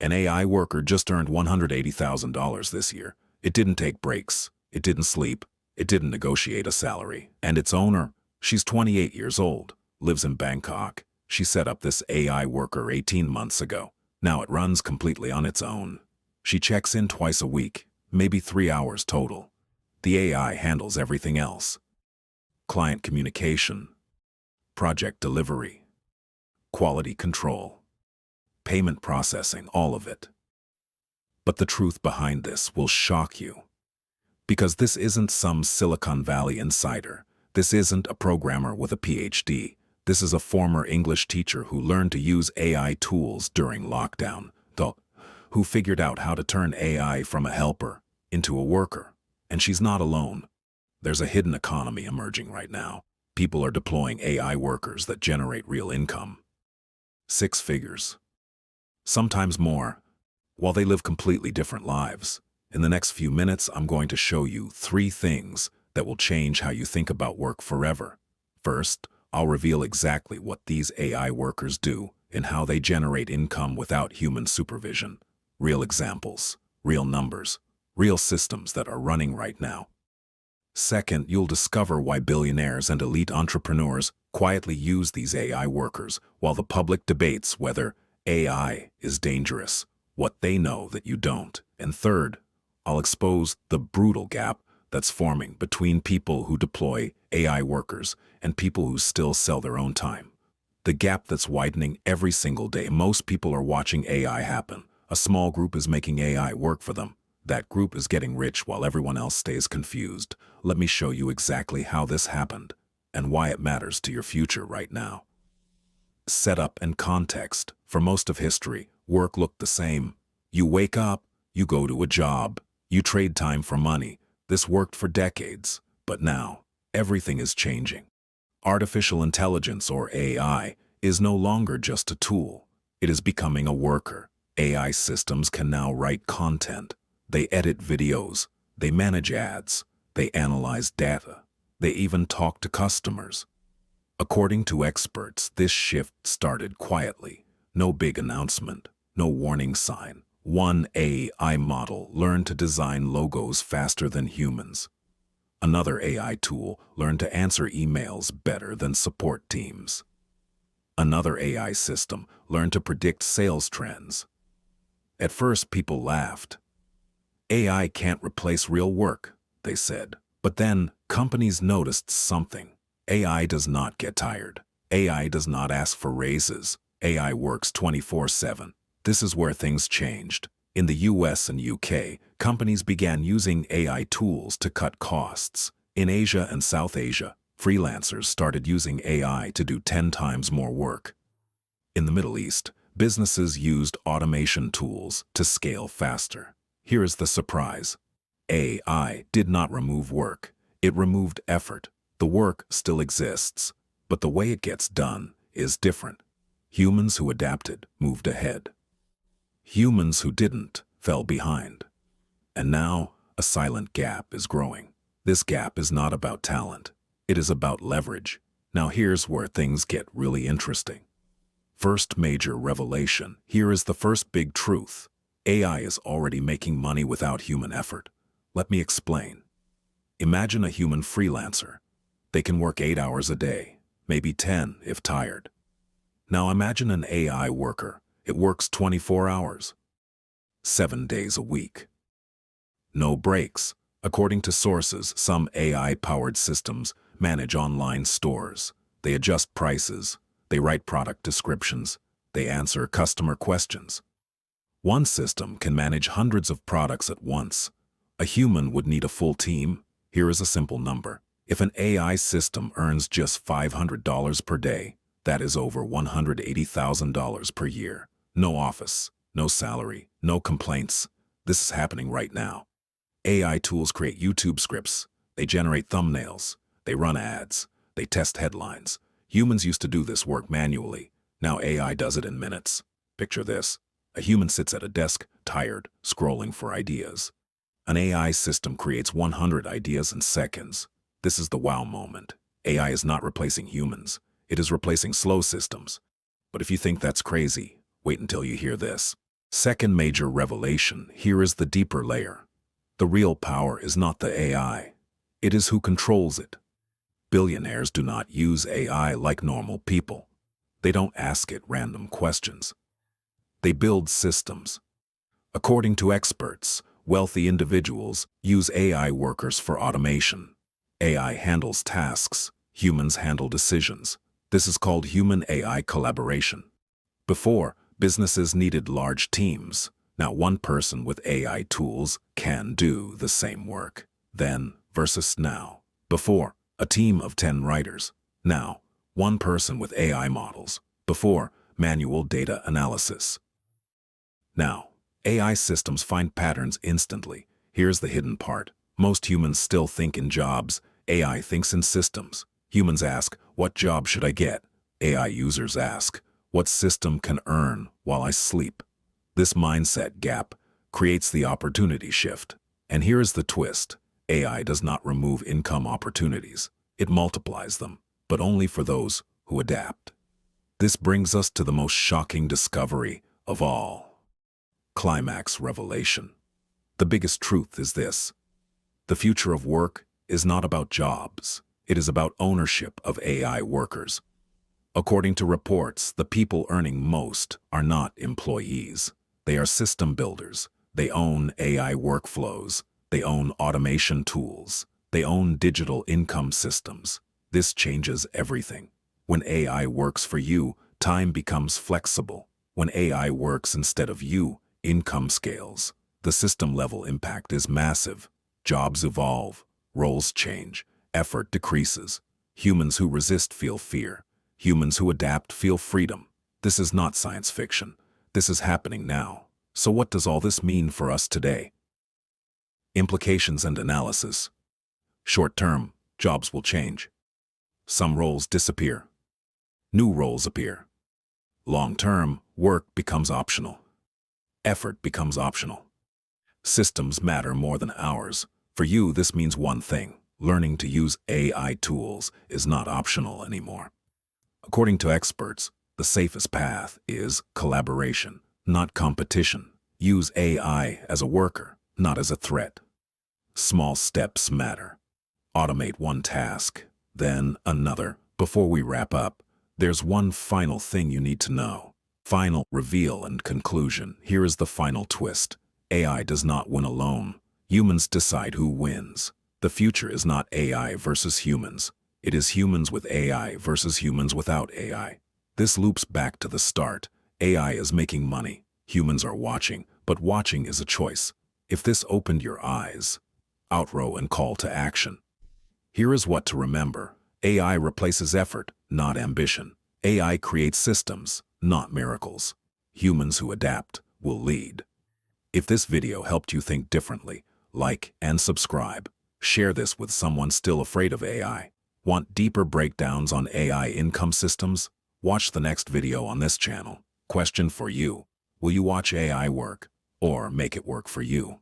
An AI worker just earned $180,000 this year. It didn't take breaks. It didn't sleep. It didn't negotiate a salary. And its owner, she's 28 years old, lives in Bangkok. She set up this AI worker 18 months ago. Now it runs completely on its own. She checks in twice a week, maybe 3 hours total. The AI handles everything else. Client communication, project delivery, quality control, payment processing, all of it. But the truth behind this will shock you. Because this isn't some Silicon Valley insider. This isn't a programmer with a PhD. This is a former English teacher who learned to use AI tools during lockdown, who figured out how to turn AI from a helper into a worker. And she's not alone. There's a hidden economy emerging right now. People are deploying AI workers that generate real income. 6 figures. Sometimes more, while they live completely different lives. In the next few minutes, I'm going to show you 3 things that will change how you think about work forever. First, I'll reveal exactly what these AI workers do and how they generate income without human supervision. Real examples, real numbers, real systems that are running right now. Second, you'll discover why billionaires and elite entrepreneurs quietly use these AI workers while the public debates whether AI is dangerous, what they know that you don't. And third, I'll expose the brutal gap that's forming between people who deploy AI workers and people who still sell their own time. The gap that's widening every single day. Most people are watching AI happen. A small group is making AI work for them. That group is getting rich while everyone else stays confused. Let me show you exactly how this happened and why it matters to your future right now. Setup and context. For most of history, work looked the same. You wake up, you go to a job, you trade time for money. This worked for decades, but now everything is changing. Artificial intelligence, or AI, is no longer just a tool. It is becoming a worker. AI systems can now write content. They edit videos. They manage ads. They analyze data. They even talk to customers. According to experts, this shift started quietly. No big announcement, no warning sign. One AI model learned to design logos faster than humans. Another AI tool learned to answer emails better than support teams. Another AI system learned to predict sales trends. At first, people laughed. AI can't replace real work, they said. But then, companies noticed something. AI does not get tired. AI does not ask for raises. AI works 24/7. This is where things changed. In the US and UK, companies began using AI tools to cut costs. In Asia and South Asia, freelancers started using AI to do 10 times more work. In the Middle East, businesses used automation tools to scale faster. Here is the surprise. AI did not remove work. It removed effort. The work still exists, but the way it gets done is different. Humans who adapted moved ahead. Humans who didn't fell behind. And now, a silent gap is growing. This gap is not about talent. It is about leverage. Now here's where things get really interesting. First major revelation. Here is the first big truth. AI is already making money without human effort. Let me explain. Imagine a human freelancer. They can work 8 hours a day, maybe 10 if tired. Now imagine an AI worker. It works 24 hours, 7 days a week. No breaks. According to sources, some AI-powered systems manage online stores. They adjust prices. They write product descriptions. They answer customer questions. One system can manage hundreds of products at once. A human would need a full team. Here is a simple number. If an AI system earns just $500 per day, that is over $180,000 per year. No office, no salary, no complaints. This is happening right now. AI tools create YouTube scripts. They generate thumbnails. They run ads. They test headlines. Humans used to do this work manually. Now AI does it in minutes. Picture this. A human sits at a desk, tired, scrolling for ideas. An AI system creates 100 ideas in seconds. This is the wow moment. AI is not replacing humans. It is replacing slow systems. But if you think that's crazy, wait until you hear this. Second major revelation, here is the deeper layer. The real power is not the AI. It is who controls it. Billionaires do not use AI like normal people. They don't ask it random questions. They build systems. According to experts, wealthy individuals use AI workers for automation. AI handles tasks, humans handle decisions. This is called human-AI collaboration. Before, businesses needed large teams. Now one person with AI tools can do the same work. Then versus now. Before, a team of 10 writers. Now, one person with AI models. Before, manual data analysis. Now, AI systems find patterns instantly. Here's the hidden part. Most humans still think in jobs. AI thinks in systems. Humans ask, what job should I get? AI users ask, what system can earn while I sleep? This mindset gap creates the opportunity shift. And here is the twist. AI does not remove income opportunities. It multiplies them, but only for those who adapt. This brings us to the most shocking discovery of all. Climax revelation. The biggest truth is this. The future of work is not about jobs. It is about ownership of AI workers. According to reports, the people earning most are not employees. They are system builders. They own AI workflows. They own automation tools. They own digital income systems. This changes everything. When AI works for you, time becomes flexible. When AI works instead of you, income scales. The system-level impact is massive. Jobs evolve. Roles change. Effort decreases. Humans who resist feel fear. Humans who adapt feel freedom. This is not science fiction. This is happening now. So what does all this mean for us today? Implications and analysis. Short term, jobs will change. Some roles disappear. New roles appear. Long term, work becomes optional. Effort becomes optional. Systems matter more than hours. For you, this means one thing. Learning to use AI tools is not optional anymore. According to experts, the safest path is collaboration, not competition. Use AI as a worker, not as a threat. Small steps matter. Automate one task, then another. Before we wrap up, there's one final thing you need to know. Final reveal and conclusion. Here is the final twist. AI does not win alone. Humans decide who wins. The future is not AI versus humans. It is humans with AI versus humans without AI. This loops back to the start. AI is making money. Humans are watching, but watching is a choice. If this opened your eyes, outro and call to action. Here is what to remember. AI replaces effort, not ambition. AI creates systems, not miracles. Humans who adapt will lead. If this video helped you think differently, like and subscribe. Share this with someone still afraid of AI. Want deeper breakdowns on AI income systems? Watch the next video on this channel. Question for you. Will you watch AI work or make it work for you?